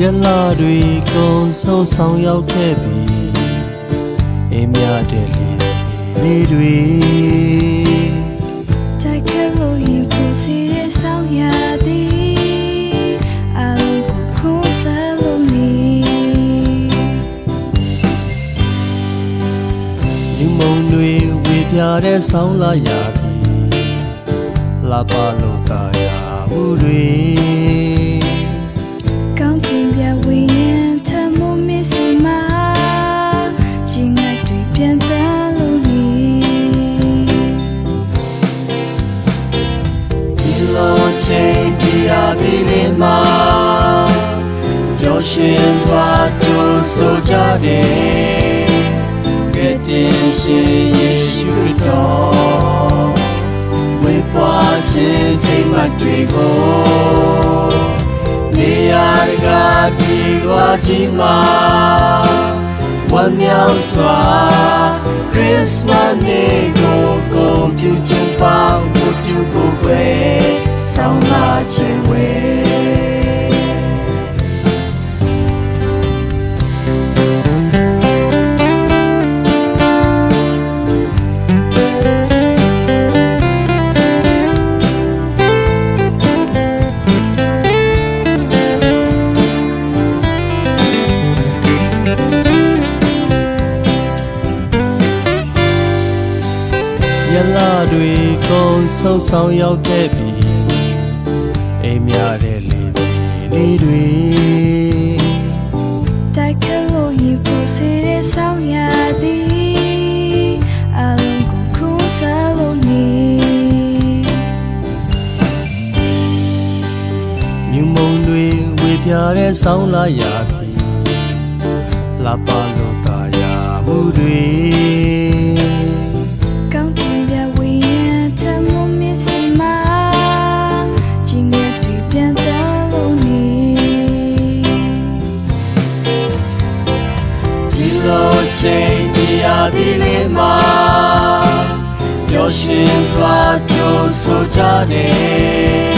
ရလာတွေကုန်ဆုံးဆောင်ရောက်ခဲ့ပြီအေးမြတဲ့လေးတွေတိုက်ခတ်လို့ရင်ပူစီတဲ့ဆောင်ရသည်အလုံးကိုခုံးဆက်လို့နေလူမုံတွေဝေပြတဲ့ဆောင်းလာရသည်လာပါလို့တာယာမှုတွေကောင်းကင်ပြဝေးရင်ထမိုးမစ်စီမာချင်းငတ်တွေပြန်တန်းလို့နေဒီလိုချိန်ဒီအဒီလေးမှာပျော်ရွှင်စွာကြိုးဆိုကြတယ်ကယ်တင်ရှင်ယေရှုခရစ်တော်ဝေပွားခြင်းချိန်မှတွေကိုနေရာကဒီဝါကြီးမှာဝမ်းမြောက်စွာခရစ်စမတ်နေ့ကိုကုန်ပြုခြင်းပေါင်းဝတ်ပြုကိုယ်ွယ်ဆောင်လာခြင်းဝေရလာတွေကုန်ဆုံးဆောင်ရောက်ခဲ့ပြီအိမ်မြတဲ့လေးတွေတိုက်ခတ်လို့ရင်ပူစီတဲ့ဆောင်ရသည်အလုံးကိုခုံးဆက်လို့နေမြူမုံတွေဝေပြတဲ့ဆောင်းလာရသည်လာပါလို့တာယာမှုတွေချိန်ဒီအဒီလေးမှာပျော်ရွှင်စွာကြိုးဆိုကြတယ်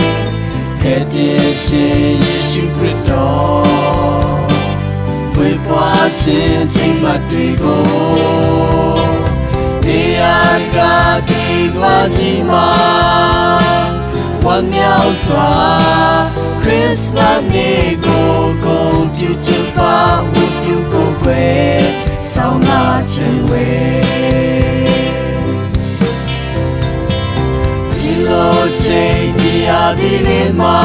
ကယ်တင်ရှင်ယေရှုခရစ်တော်ဝေပွားခြင်းချိန်မှတွေကိုနေရာကဒီကွာကြီးမှာဝမ်းမြောက်စွာခရစ်စမတ်နေ့ကိုကုန်ပြုခြင်းပါဝတ်ပြုကိုယ်ွယ်ဆောင်လာခြင်းဝေဒီလိုချိန်ဒီအဒီလေးမှာ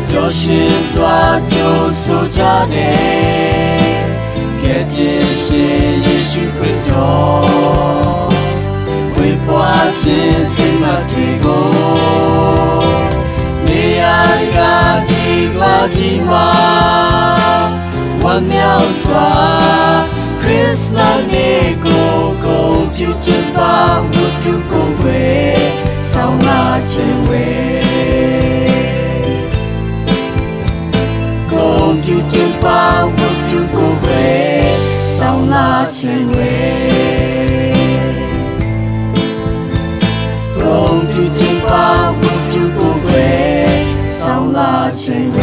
ပျော်ရွှင်စွာကြိုးဆိုကြတယ်ကယ်တင်ရှင်ယေရှုခရစ်တော်ဝေပွားခြင်းချိန်မှတွေကိုနေရာကဒီကွာကြီးမှာဝမ်းမြောက်စွာခရစ်စမတ်နေ့ကိုကုန်ပြုခြင်းပါဝတ်ပြုကိုယ်ွယ်ဆောင်လာခြင်းဝေကုန်ပြုခြင်းပါဝတ်ပြုကိုယ်ွယ်ဆောင်လာခြင်းဝေကုန်ပြုခြင်းပါဝတ်ပြုကိုယ်ွယ်ဆောင်လာခြင်းဝေ